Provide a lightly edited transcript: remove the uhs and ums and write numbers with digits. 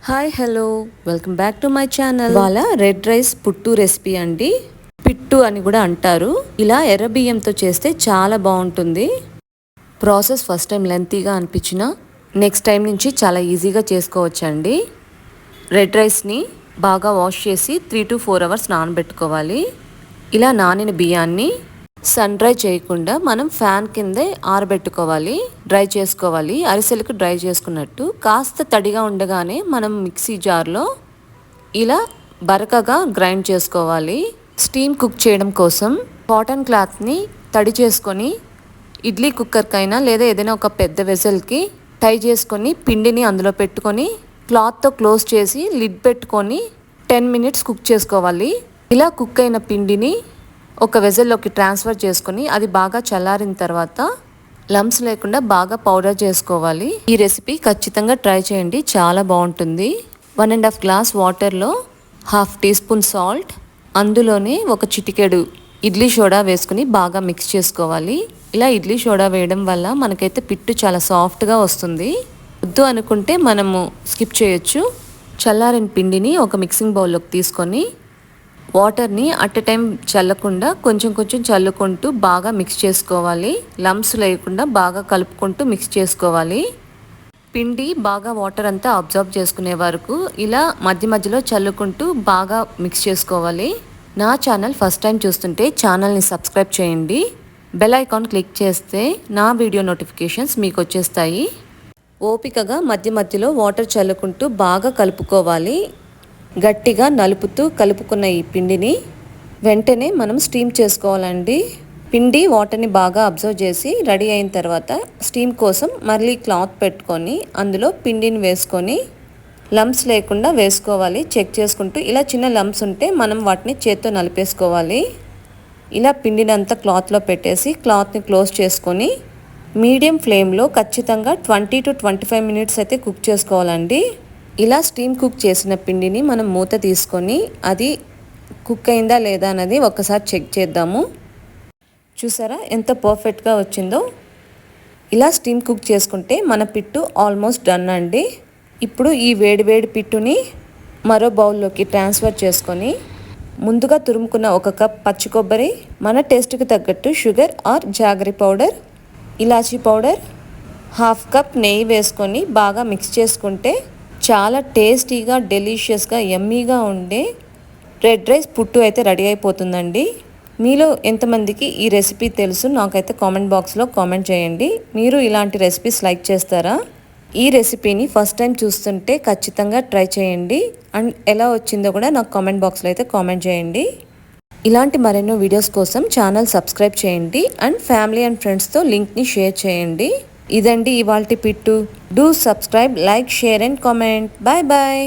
Hi hello welcome back to my channel. వాళ్ళ red rice పుట్టు recipe అండి. పిట్టు అని కూడా అంటారు. ఇలా ఎర్ర బియ్యంతో చేస్తే చాలా బాగుంటుంది. ప్రాసెస్ ఫస్ట్ టైం లెంతీగా అనిపించిన నెక్స్ట్ టైం నుంచి చాలా ఈజీగా చేసుకోవచ్చండి. రెడ్ రైస్ని బాగా వాష్ చేసి 3 to 4 hours నానబెట్టుకోవాలి. ఇలా నానిన బియ్యాన్ని సన్ డ్రై చేయకుండా మనం ఫ్యాన్ కిందే ఆరబెట్టుకోవాలి, డ్రై చేసుకోవాలి. అరిసెలకు డ్రై చేసుకున్నట్టు కాస్త తడిగా ఉండగానే మనం మిక్సీ జార్లో ఇలా బరకగా గ్రైండ్ చేసుకోవాలి. స్టీమ్ కుక్ చేయడం కోసం కాటన్ క్లాత్ని తడి చేసుకొని ఇడ్లీ కుక్కర్కైనా లేదా ఏదైనా ఒక పెద్ద వెసల్కి టై చేసుకొని పిండిని అందులో పెట్టుకొని క్లాత్తో క్లోజ్ చేసి లిడ్ పెట్టుకొని 10 minutes కుక్ చేసుకోవాలి. ఇలా కుక్ అయిన పిండిని ఒక వెజల్లోకి ట్రాన్స్ఫర్ చేసుకొని అది బాగా చల్లారిన తర్వాత లంప్స్ లేకుండా బాగా పౌడర్ చేసుకోవాలి. ఈ రెసిపీ ఖచ్చితంగా ట్రై చేయండి, చాలా బాగుంటుంది. 1.5 glass వాటర్లో 1/2 teaspoon సాల్ట్, అందులోనే ఒక చిటికెడు ఇడ్లీ సోడా వేసుకుని బాగా మిక్స్ చేసుకోవాలి. ఇలా ఇడ్లీ సోడా వేయడం వల్ల మనకైతే పిట్టు చాలా సాఫ్ట్గా వస్తుంది. వద్దు అనుకుంటే మనము స్కిప్ చేయొచ్చు. చల్లారిన పిండిని ఒక మిక్సింగ్ బౌల్లోకి తీసుకొని వాటర్ని అట్ ఎ టైం చల్లకుండా కొంచెం కొంచెం చల్లుకుంటూ బాగా మిక్స్ చేసుకోవాలి. లంప్స్ లేకుండా బాగా కలుపుకుంటూ మిక్స్ చేసుకోవాలి. పిండి బాగా వాటర్ అంతా అబ్జర్వ్ చేసుకునే వరకు ఇలా మధ్య మధ్యలో చల్లుకుంటూ బాగా మిక్స్ చేసుకోవాలి. నా ఛానల్ ఫస్ట్ టైం చూస్తుంటే ఛానల్ని సబ్స్క్రైబ్ చేయండి. బెల్ ఐకాన్ క్లిక్ చేస్తే నా వీడియో నోటిఫికేషన్స్ మీకు వచ్చేస్తాయి. ఓపికగా మధ్య మధ్యలో వాటర్ చల్లుకుంటూ బాగా కలుపుకోవాలి. గట్టిగా నలుపుతూ కలుపుకున్న ఈ పిండిని వెంటనే మనం స్టీమ్ చేసుకోవాలండి. పిండి వాటర్ని బాగా అబ్జర్వ్ చేసి రెడీ అయిన తర్వాత స్టీమ్ కోసం మళ్ళీ క్లాత్ పెట్టుకొని అందులో పిండిని వేసుకొని లంప్స్ లేకుండా వేసుకోవాలి. చెక్ చేసుకుంటూ ఇలా చిన్న లంప్స్ ఉంటే మనం వాటిని చేత్తో నలిపేసుకోవాలి. ఇలా పిండిని అంతా క్లాత్లో పెట్టేసి క్లాత్ని క్లోజ్ చేసుకొని మీడియం ఫ్లేమ్లో ఖచ్చితంగా 20 to 25 minutes అయితే కుక్ చేసుకోవాలండి. ఇలా స్టీమ్ కుక్ చేసిన పిండిని మనం మూత తీసుకొని అది కుక్ అయిందా లేదా అన్నది ఒకసారి చెక్ చేద్దాము. చూసారా ఎంత పర్ఫెక్ట్గా వచ్చిందో. ఇలా స్టీమ్ కుక్ చేసుకుంటే మన పిట్టు ఆల్మోస్ట్ డన్ అండి. ఇప్పుడు ఈ వేడి వేడి పిట్టుని మరో బౌల్లోకి ట్రాన్స్ఫర్ చేసుకొని ముందుగా తురుముకున్న 1 cup పచ్చి కొబ్బరి, మన టేస్ట్కి తగ్గట్టు షుగర్ ఆర్ జాగరీ పౌడర్, ఇలాచీ పౌడర్, 1/2 cup నెయ్యి వేసుకొని బాగా మిక్స్ చేసుకుంటే చాలా టేస్టీగా డెలిషియస్గా యమ్మీగా ఉండే రెడ్ రైస్ పుట్టు అయితే రెడీ అయిపోతుందండి. మీలో ఎంతమందికి ఈ రెసిపీ తెలుసు నాకైతే కామెంట్ బాక్స్లో కామెంట్ చేయండి. మీరు ఇలాంటి రెసిపీస్ లైక్ చేస్తారా? ఈ రెసిపీని ఫస్ట్ టైం చూస్తుంటే ఖచ్చితంగా ట్రై చేయండి. అండ్ ఎలా వచ్చిందో కూడా నాకు కామెంట్ బాక్స్లో అయితే కామెంట్ చేయండి. ఇలాంటి మరెన్నో వీడియోస్ కోసం ఛానల్ సబ్స్క్రైబ్ చేయండి అండ్ ఫ్యామిలీ అండ్ ఫ్రెండ్స్తో లింక్ని షేర్ చేయండి. ఇదండి ఇవాల్టి పిట్టు. Do subscribe, like, share and comment. Bye bye.